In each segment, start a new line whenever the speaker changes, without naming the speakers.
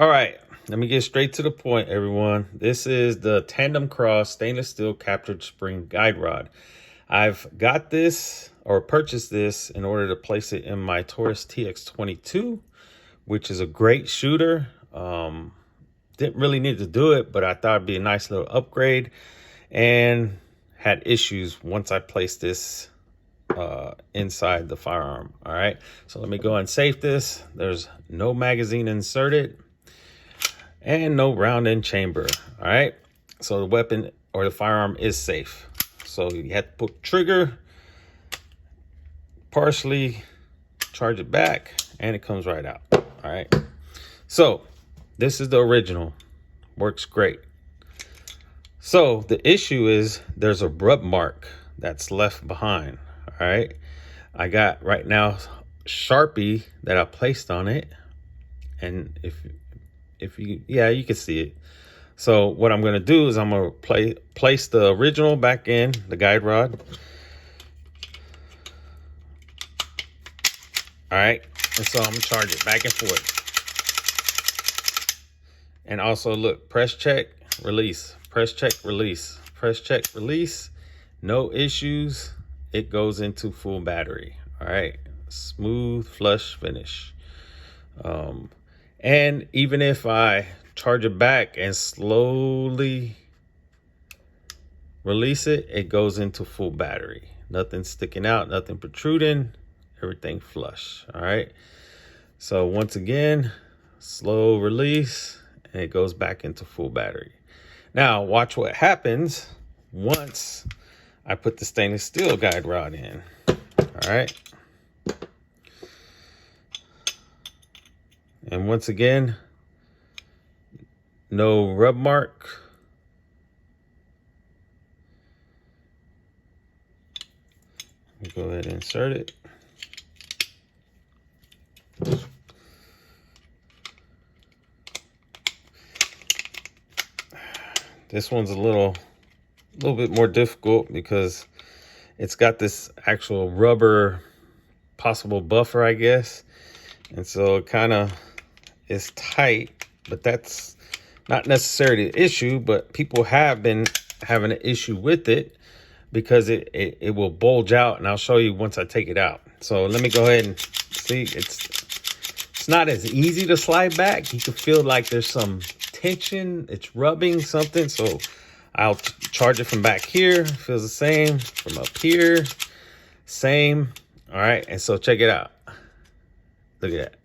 All right, let me get straight to the point, everyone. This is the Tandemkross stainless steel captured spring guide rod. I've got this or purchased this in order to place it in my Taurus TX22, which is a great shooter. Didn't really need to do it, but I thought it'd be a nice little upgrade, and had issues once I placed this inside the firearm. All right, so let me go and save this. There's no magazine inserted and no round in chamber. All right, so the weapon or the firearm is safe. So you have to put trigger, partially charge it back, and it comes right out. All right, so this is the original, works great. So the issue is there's a rub mark that's left behind. All right, I got right now Sharpie that I placed on it, and if you, yeah, you can see it. So what I'm going to do is I'm going to place the original back in the guide rod. All right, and so I'm going to charge it back and forth. And also look, press check, release, press check, release, press check, release. No issues. It goes into full battery. All right, smooth flush finish. And even if I charge it back and slowly release it, it goes into full battery. Nothing sticking out, nothing protruding, everything flush. All right, so once again, slow release, and it goes back into full battery. Now watch what happens once I put the stainless steel guide rod in. All right, and once again, no rub mark. Go ahead and insert it. This one's a little bit more difficult because it's got this actual rubber possible buffer, I guess. And so it kind of is tight, but that's not necessarily the issue, but people have been having an issue with it because it will bulge out, and I'll show you once I take it out. So let me go ahead and see. It's not as easy to slide back. You can feel like there's some tension. It's rubbing something. So I'll charge it from back here. Feels the same from up here. Same. All right, and so check it out. Look at that.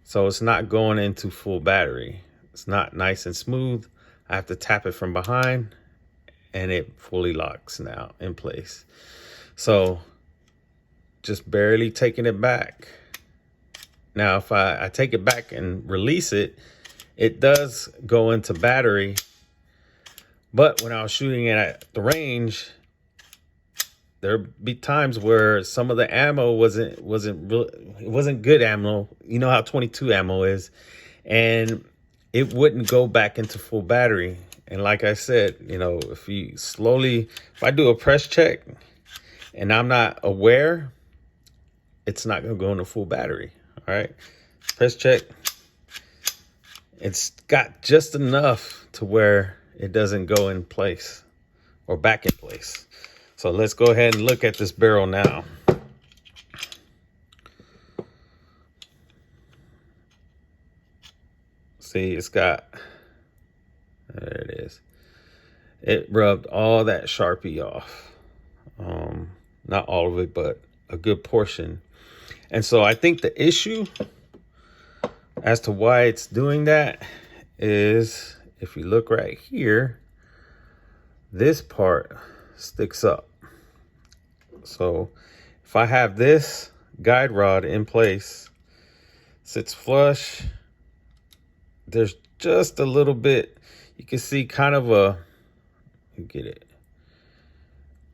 So it's not going into full battery. It's not nice and smooth. I have to tap it from behind, and it fully locks now in place. So just barely taking it back. Now, if I take it back and release it, it does go into battery. But when I was shooting it at the range, there'd be times where some of the ammo wasn't good ammo. You know how 22 ammo is, and it wouldn't go back into full battery. And like I said, you know, if I do a press check and I'm not aware, it's not gonna go into full battery. All right, press check. It's got just enough to where it doesn't go in place or back in place. So let's go ahead and look at this barrel now. See, it's got, there it is. It rubbed all that Sharpie off. Not all of it, but a good portion. And so I think the issue as to why it's doing that is, if you look right here, this part sticks up. So if I have this guide rod in place, sits flush, there's just a little bit, you can see kind of a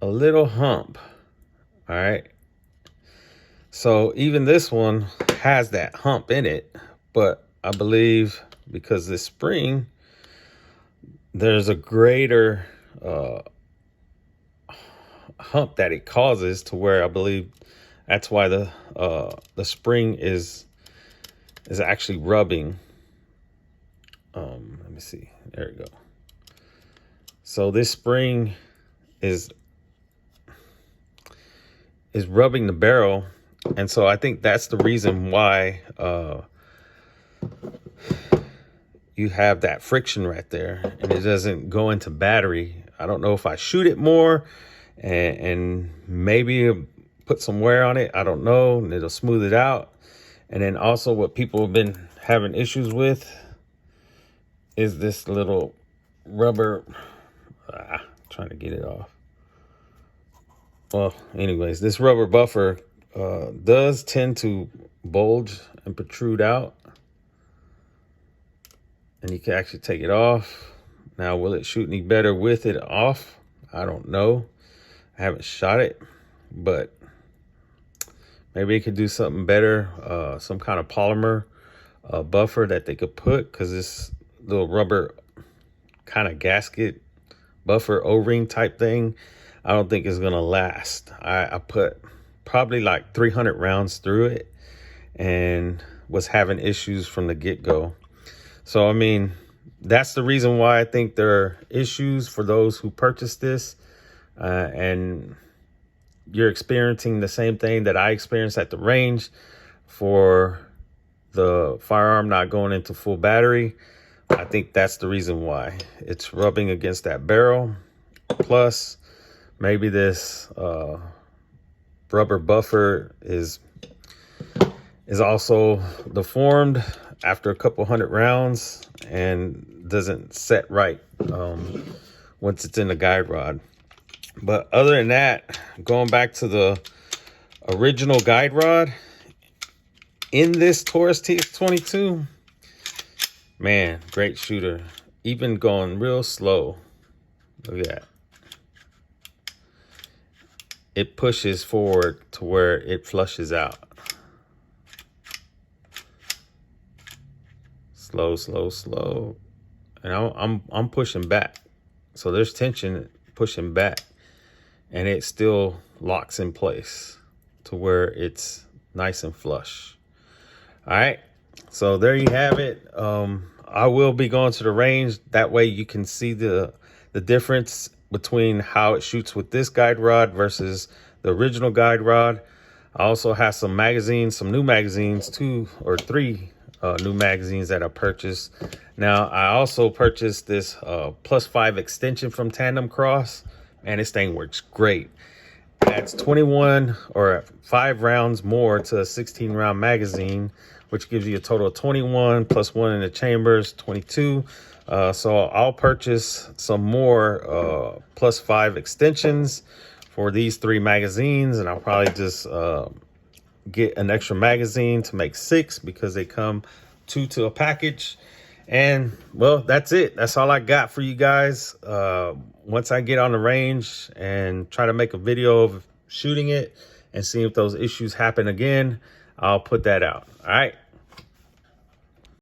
little hump. All right, so even this one has that hump in it, but I believe because this spring, there's a greater hump that it causes, to where I believe that's why the spring is is actually rubbing. Let me see. There we go. So this spring is rubbing the barrel, and so I think that's the reason why you have that friction right there, and it doesn't go into battery. I don't know if I shoot it more and maybe put some wear on it. I don't know, and it'll smooth it out. And then also what people have been having issues with is this little rubber. Trying to get it off. Well, anyways, this rubber buffer does tend to bulge and protrude out. And you can actually take it off. Now, will it shoot any better with it off? I don't know. I haven't shot it, but maybe it could do something better. Some kind of polymer buffer that they could put, because this little rubber kind of gasket buffer O-ring type thing, I don't think is gonna last. I put probably like 300 rounds through it and was having issues from the get-go. So I mean, that's the reason why I think there are issues for those who purchase this, and you're experiencing the same thing that I experienced at the range for the firearm not going into full battery. I think that's the reason why it's rubbing against that barrel. Plus, maybe this rubber buffer is also deformed after a couple hundred rounds and doesn't set right once it's in the guide rod. But other than that, going back to the original guide rod in this Taurus TX22, man, great shooter. Even going real slow. Look at that. It pushes forward to where it flushes out. Slow, slow, slow. And I'm pushing back. So there's tension pushing back. And it still locks in place to where it's nice and flush. All right. So there you have it. I will be going to the range. That way you can see the difference between how it shoots with this guide rod versus the original guide rod. I also have some magazines, some new magazines, 2 or 3 new magazines that I purchased. Now, I also purchased this +5 extension from Tandemkross, and this thing works great. Adds 21 or 5 rounds more to a 16-round magazine, which gives you a total of 21 plus 1 in the chambers, 22. So I'll purchase some more +5 extensions for these 3 magazines, and I'll probably just get an extra magazine to make 6 because they come 2 to a package. And well, that's it. That's all I got for you guys. Once I get on the range and try to make a video of shooting it and see if those issues happen again, I'll put that out. All right.